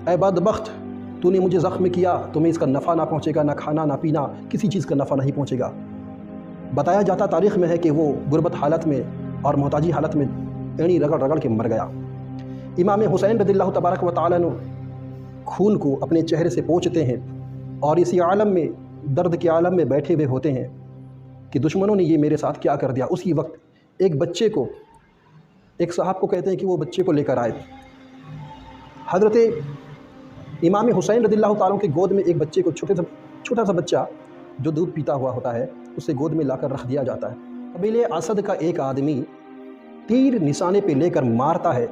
اے بدبخت، تو نے مجھے زخم کیا، تمہیں اس کا نفع نہ پہنچے گا، نہ کھانا نہ پینا، کسی چیز کا نفع نہیں پہنچے گا۔ بتایا جاتا تاریخ میں ہے کہ وہ غربت حالت میں اور محتاجی حالت میں اینی رگڑ رگڑ کے مر گیا۔ امام حسین رضی اللہ تبارک و تعالیٰ عنہ خون کو اپنے چہرے سے پوچھتے ہیں اور اسی عالم میں، درد کے عالم میں بیٹھے ہوئے ہوتے ہیں کہ دشمنوں نے یہ میرے ساتھ کیا کر دیا۔ اسی وقت ایک بچے کو، ایک صاحب کو کہتے ہیں کہ وہ بچے کو لے کر آئے۔ حضرت امام حسین رضی اللہ تعالیٰ کے گود میں ایک بچے کو، چھوٹا سا بچہ جو دودھ پیتا ہوا ہوتا ہے، اسے گود میں لا کر رکھ دیا جاتا ہے۔ قبیلہ اسد کا ایک آدمی تیر نشانے پہ لے کر مارتا ہے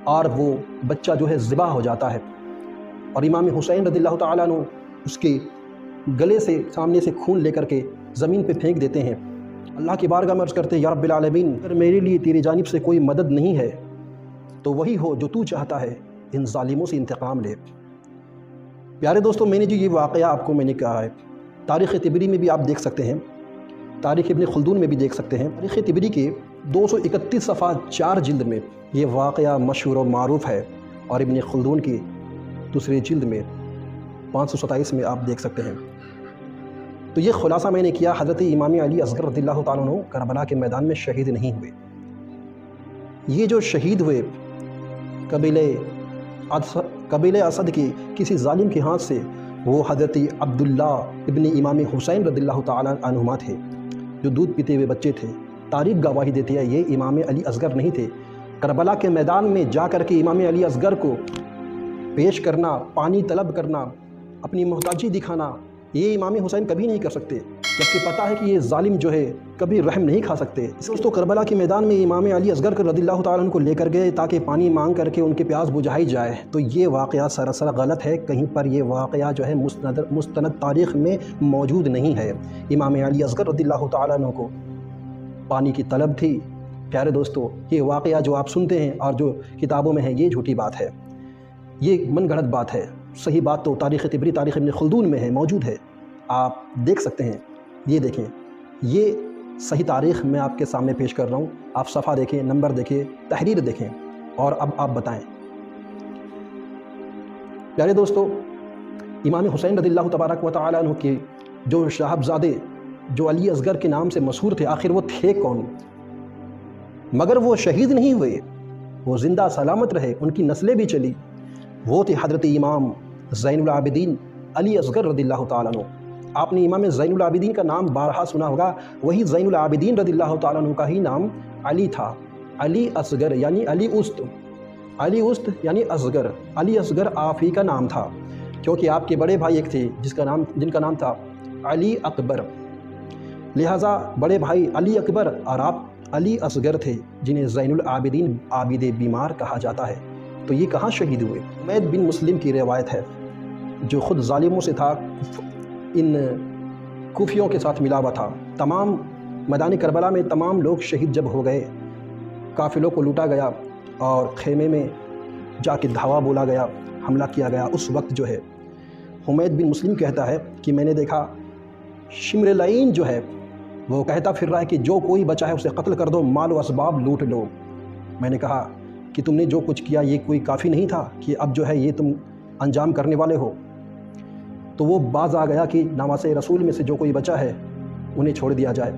اور وہ بچہ جو ہے ذبح ہو جاتا ہے، اور امام حسین رضی اللہ تعالیٰ عنہ اس کے گلے سے، سامنے سے خون لے کر کے زمین پہ پھینک دیتے ہیں۔ اللہ کی بارگاہ میں عرض کرتے ہیں، یا رب العالمین، اگر میرے لیے تیری جانب سے کوئی مدد نہیں ہے تو وہی ہو جو تو چاہتا ہے، ان ظالموں سے انتقام لے۔ پیارے دوستوں، میں نے جو یہ واقعہ آپ کو میں نے کہا ہے، تاریخ طبری میں بھی آپ دیکھ سکتے ہیں، تاریخ ابن خلدون میں بھی دیکھ سکتے ہیں۔ تاریخ طبری کے 231 صفحہ 4 جلد میں یہ واقعہ مشہور و معروف ہے، اور ابن خلدون کی دوسری جلد میں 527 میں آپ دیکھ سکتے ہیں۔ تو یہ خلاصہ میں نے کیا، حضرت امام علی اصغر رضی اللہ تعالیٰ عنہ کربلا کے میدان میں شہید نہیں ہوئے۔ یہ جو شہید ہوئے قبیلہ اسد کے کسی ظالم کے ہاتھ سے، وہ حضرت عبداللہ ابن امام حسین رضی اللہ تعالیٰ عنہما تھے، جو دودھ پیتے ہوئے بچے تھے۔ تاریخ گواہی دیتی ہے یہ امام علی اصغر نہیں تھے۔ کربلا کے میدان میں جا کر کے امام علی اصغر کو پیش کرنا، پانی طلب کرنا، اپنی محتاجی دکھانا، یہ امام حسین کبھی نہیں کر سکتے، جبکہ پتہ ہے کہ یہ ظالم جو ہے کبھی رحم نہیں کھا سکتے۔ اس تو کربلا کے میدان میں امام علی اصغر رضی اللہ تعالیٰ عنہ کو لے کر گئے تاکہ پانی مانگ کر کے ان کے پیاس بجھائی جائے، تو یہ واقعہ سراسر غلط ہے۔ کہیں پر یہ واقعہ جو ہے مستند تاریخ میں موجود نہیں ہے۔ امام علی اصغر رضی اللہ تعالیٰ عنہ کو پانی کی طلب تھی۔ پیارے دوستو، یہ واقعہ جو آپ سنتے ہیں اور جو کتابوں میں ہے، یہ جھوٹی بات ہے، یہ من گھڑت بات ہے۔ صحیح بات تو تاریخ طبری، تاریخ ابن خلدون میں ہے، موجود ہے، آپ دیکھ سکتے ہیں۔ یہ دیکھیں، یہ صحیح تاریخ میں آپ کے سامنے پیش کر رہا ہوں، آپ صفحہ دیکھیں، نمبر دیکھیں، تحریر دیکھیں، اور اب آپ بتائیں۔ پیارے دوستو، امام حسین رضی اللہ تبارک و تعالیٰ عنہ کے جو صاحبزادے جو علی اصغر کے نام سے مشہور تھے، آخر وہ تھے کون؟ مگر وہ شہید نہیں ہوئے، وہ زندہ سلامت رہے، ان کی نسلیں بھی چلی۔ وہ تھے حضرت امام زین العابدین علی اصغر رضی اللہ تعالیٰ عنہ۔ آپ نے امام زین العابدین کا نام بارہا سنا ہوگا، وہی زین العابدین رضی اللہ تعالیٰ عنہ کا ہی نام علی تھا۔ علی اصغر یعنی علی است یعنی اصغر، علی اصغر آپ ہی کا نام تھا، کیونکہ آپ کے بڑے بھائی ایک تھے جن کا نام تھا علی اکبر، لہٰذا بڑے بھائی علی اکبر اور آپ علی اصغر تھے، جنہیں زین العابدین عابد بیمار کہا جاتا ہے۔ تو یہ کہاں شہید ہوئے؟ حمید بن مسلم کی روایت ہے، جو خود ظالموں سے تھا، ان کوفیوں کے ساتھ ملا ہوا تھا۔ تمام میدان کربلا میں تمام لوگ شہید جب ہو گئے، قافلوں کو لوٹا گیا اور خیمے میں جا کے دھاوا بولا گیا، حملہ کیا گیا، اس وقت جو ہے حمید بن مسلم کہتا ہے کہ میں نے دیکھا شمر لعین جو ہے وہ کہتا پھر رہا ہے کہ جو کوئی بچا ہے اسے قتل کر دو، مال و اسباب لوٹ لو۔ میں نے کہا کہ تم نے جو کچھ کیا یہ کوئی کافی نہیں تھا کہ اب جو ہے یہ تم انجام کرنے والے ہو؟ تو وہ باز آ گیا کہ نواسے رسول میں سے جو کوئی بچا ہے انہیں چھوڑ دیا جائے،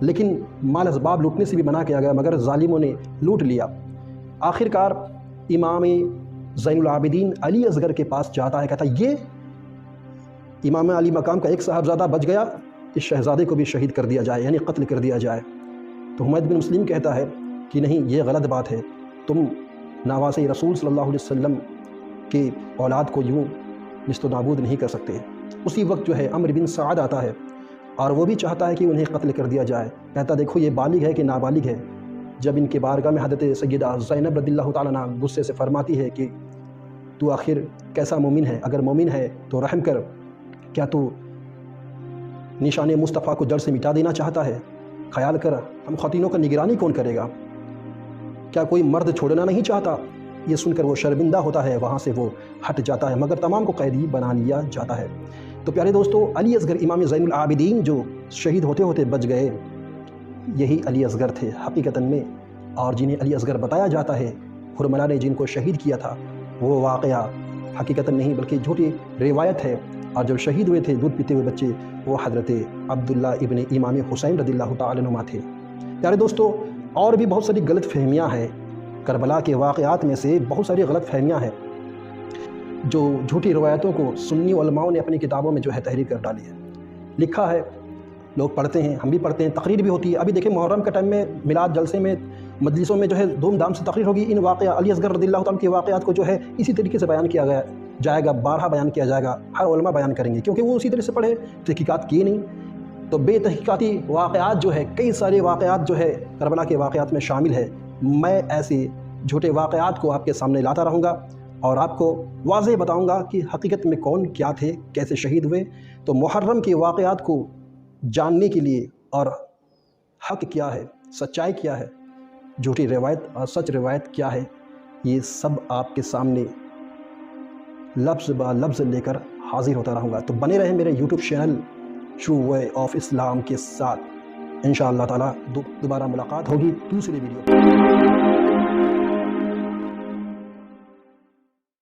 لیکن مال اسباب لوٹنے سے بھی منع کیا گیا، مگر ظالموں نے لوٹ لیا۔ آخر کار امام زین العابدین علی اصغر کے پاس جاتا ہے، کہتا ہے یہ امام علی مقام کا ایک صاحبزادہ بچ گیا، اس شہزادے کو بھی شہید کر دیا جائے، یعنی قتل کر دیا جائے۔ تو حمید بن مسلم کہتا ہے کہ نہیں، یہ غلط بات ہے، تم نواسے رسول صلی اللہ علیہ وسلم کے اولاد کو یوں نیست و نابود نہیں کر سکتے۔ اسی وقت جو ہے عمر بن سعد آتا ہے اور وہ بھی چاہتا ہے کہ انہیں قتل کر دیا جائے، کہتا دیکھو یہ بالغ ہے کہ نابالغ ہے۔ جب ان کے بارگاہ میں حضرت سیدہ زینب رضی اللہ تعالیٰ عنہ غصے سے فرماتی ہے کہ تو آخر کیسا مومن ہے، اگر مومن ہے تو رحم کر، کیا تو نشان مصطفیٰ کو جڑ سے مٹا دینا چاہتا ہے؟ خیال کر، ہم خواتینوں کا نگرانی کون کرے گا؟ کیا کوئی مرد چھوڑنا نہیں چاہتا؟ یہ سن کر وہ شرمندہ ہوتا ہے، وہاں سے وہ ہٹ جاتا ہے، مگر تمام کو قیدی بنا لیا جاتا ہے۔ تو پیارے دوستو، علی اصغر امام زین العابدین جو شہید ہوتے ہوتے بچ گئے، یہی علی اصغر تھے حقیقتاً میں، اور جنہیں علی اصغر بتایا جاتا ہے، حرملا نے جن کو شہید کیا تھا، وہ واقعہ حقیقت نہیں بلکہ جھوٹی روایت ہے، اور جو شہید ہوئے تھے دودھ پیتے ہوئے بچے وہ حضرت عبداللہ ابن امام حسین رضی اللہ تعالیٰ عنہما تھے۔ پیارے دوستو، اور بھی بہت ساری غلط فہمیاں ہیں، کربلا کے واقعات میں سے بہت ساری غلط فہمیاں ہیں جو جھوٹی روایتوں کو سنی علماؤں نے اپنی کتابوں میں جو ہے تحریر کر ڈالی ہے۔ لکھا ہے، لوگ پڑھتے ہیں، ہم بھی پڑھتے ہیں، تقریر بھی ہوتی ہے۔ ابھی دیکھیں محرم کے ٹائم میں میلاد جلسے میں مجلسوں میں جو ہے دھوم دھام سے تقریر ہوگی، ان واقعہ علی اصغر رضی اللہ تعالیٰ کے واقعات کو جو ہے اسی طریقے سے بیان کیا جائے گا، بارہا بیان کیا جائے گا، ہر علماء بیان کریں گے، کیونکہ وہ اسی طرح سے پڑھے، تحقیقات کی نہیں۔ تو بے تحقیقاتی واقعات جو ہے، کئی سارے واقعات جو ہے کربلا کے واقعات میں شامل ہے۔ میں ایسے جھوٹے واقعات کو آپ کے سامنے لاتا رہوں گا اور آپ کو واضح بتاؤں گا کہ حقیقت میں کون کیا تھے، کیسے شہید ہوئے۔ تو محرم کے واقعات کو جاننے کے لیے اور حق کیا ہے، سچائی کیا ہے، جھوٹی روایت اور سچ روایت کیا ہے، یہ سب آپ کے سامنے لفظ با لفظ لے کر حاضر ہوتا رہوں گا۔ تو بنے رہیں میرے YouTube channel True Way of Islam کے ساتھ۔ انشاءاللہ تعالیٰ دوبارہ ملاقات ہوگی دوسری ویڈیو۔